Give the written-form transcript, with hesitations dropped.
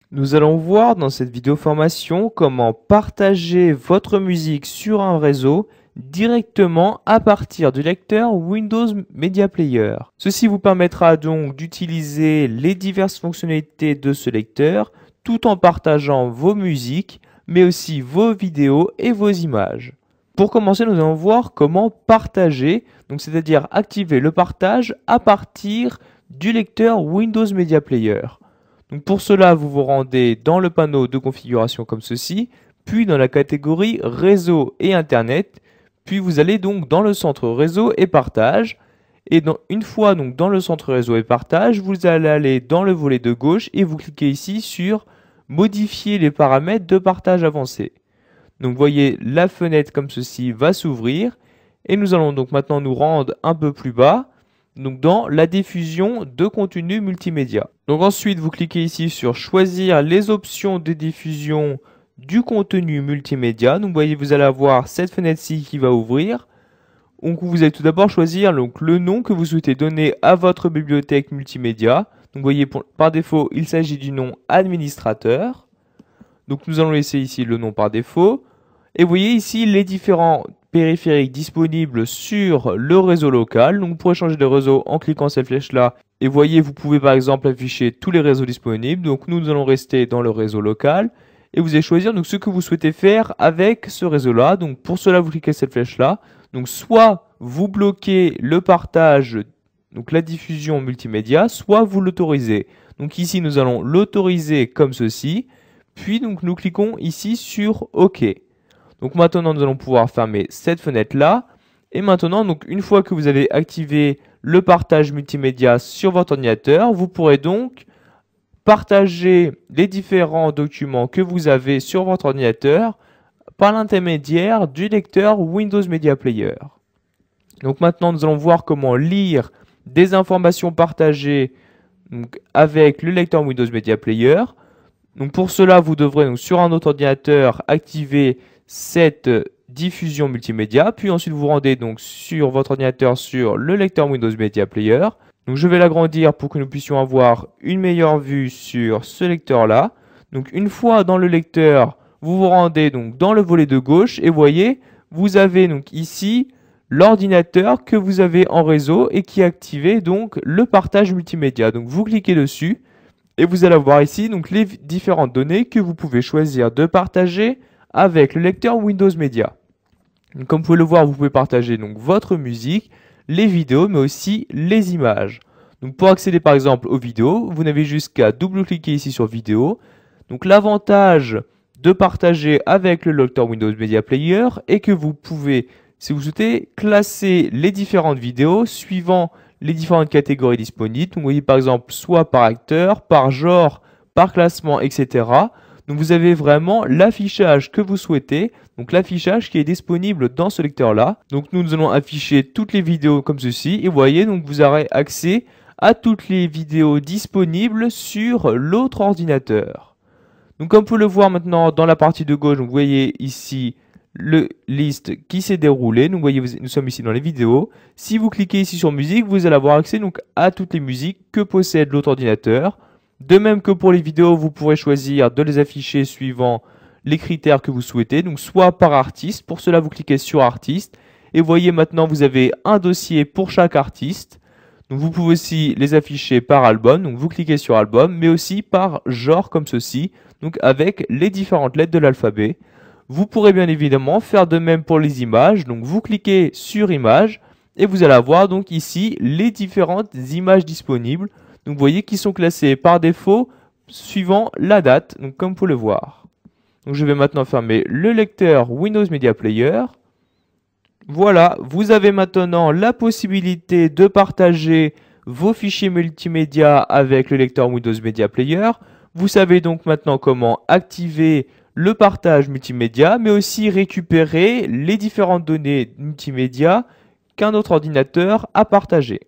Nous allons voir dans cette vidéo formation comment partager votre musique sur un réseau directement à partir du lecteur Windows Media Player. Ceci vous permettra donc d'utiliser les diverses fonctionnalités de ce lecteur tout en partageant vos musiques, mais aussi vos vidéos et vos images. Pour commencer, nous allons voir comment partager, donc c'est-à-dire activer le partage à partir du lecteur Windows Media Player. Donc pour cela, vous vous rendez dans le panneau de configuration comme ceci, puis dans la catégorie réseau et internet, puis vous allez donc dans le centre réseau et partage. Et une fois donc dans le centre réseau et partage, vous allez aller dans le volet de gauche et vous cliquez ici sur modifier les paramètres de partage avancé. Donc vous voyez, la fenêtre comme ceci va s'ouvrir et nous allons donc maintenant nous rendre un peu plus bas, donc dans la diffusion de contenu multimédia. Donc ensuite, vous cliquez ici sur choisir les options de diffusion du contenu multimédia. Donc vous voyez, vous allez avoir cette fenêtre-ci qui va ouvrir. Donc vous allez tout d'abord choisir donc, le nom que vous souhaitez donner à votre bibliothèque multimédia. Donc vous voyez, par défaut, il s'agit du nom administrateur. Donc nous allons laisser ici le nom par défaut. Et vous voyez ici les différents périphériques disponibles sur le réseau local. Donc vous pourrez changer de réseau en cliquant cette flèche-là. Et vous voyez, vous pouvez par exemple afficher tous les réseaux disponibles. Donc nous allons rester dans le réseau local. Et vous allez choisir donc, ce que vous souhaitez faire avec ce réseau-là. Donc pour cela, vous cliquez cette flèche-là. Donc soit vous bloquez le partage, donc la diffusion multimédia, soit vous l'autorisez. Donc ici, nous allons l'autoriser comme ceci. Puis donc nous cliquons ici sur OK. Donc maintenant, nous allons pouvoir fermer cette fenêtre-là. Et maintenant, donc une fois que vous avez activé le partage multimédia sur votre ordinateur, vous pourrez donc partager les différents documents que vous avez sur votre ordinateur par l'intermédiaire du lecteur Windows Media Player. Donc maintenant, nous allons voir comment lire des informations partagées donc, avec le lecteur Windows Media Player. Donc pour cela, vous devrez donc, sur un autre ordinateur activer cette diffusion multimédia, puis ensuite vous rendez donc sur votre ordinateur sur le lecteur Windows Media Player. Donc je vais l'agrandir pour que nous puissions avoir une meilleure vue sur ce lecteur-là. Donc une fois dans le lecteur, vous vous rendez donc dans le volet de gauche et voyez, vous avez donc ici l'ordinateur que vous avez en réseau et qui a activé donc le partage multimédia. Donc vous cliquez dessus et vous allez voir ici donc les différentes données que vous pouvez choisir de partager avec le lecteur Windows Media. Donc, comme vous pouvez le voir, vous pouvez partager donc votre musique, les vidéos, mais aussi les images. Donc pour accéder par exemple aux vidéos, vous n'avez juste qu'à double-cliquer ici sur vidéo. Donc l'avantage de partager avec le lecteur Windows Media Player est que vous pouvez, si vous souhaitez, classer les différentes vidéos suivant les différentes catégories disponibles. Donc vous voyez par exemple soit par acteur, par genre, par classement, etc. Donc vous avez vraiment l'affichage que vous souhaitez, donc l'affichage qui est disponible dans ce lecteur-là. Donc nous allons afficher toutes les vidéos comme ceci, et vous voyez, donc vous aurez accès à toutes les vidéos disponibles sur l'autre ordinateur. Donc comme vous pouvez le voir maintenant dans la partie de gauche, donc vous voyez ici le liste qui s'est déroulé. Donc vous voyez, nous sommes ici dans les vidéos. Si vous cliquez ici sur musique, vous allez avoir accès donc à toutes les musiques que possède l'autre ordinateur. De même que pour les vidéos, vous pourrez choisir de les afficher suivant les critères que vous souhaitez. Donc soit par artiste, pour cela vous cliquez sur artiste. Et vous voyez maintenant vous avez un dossier pour chaque artiste. Donc vous pouvez aussi les afficher par album, donc vous cliquez sur album, mais aussi par genre comme ceci, donc avec les différentes lettres de l'alphabet. Vous pourrez bien évidemment faire de même pour les images, donc vous cliquez sur images et vous allez avoir donc ici les différentes images disponibles. Donc vous voyez qu'ils sont classés par défaut suivant la date, donc comme vous pouvez le voir. Donc je vais maintenant fermer le lecteur Windows Media Player. Voilà, vous avez maintenant la possibilité de partager vos fichiers multimédia avec le lecteur Windows Media Player. Vous savez donc maintenant comment activer le partage multimédia, mais aussi récupérer les différentes données multimédia qu'un autre ordinateur a partagées.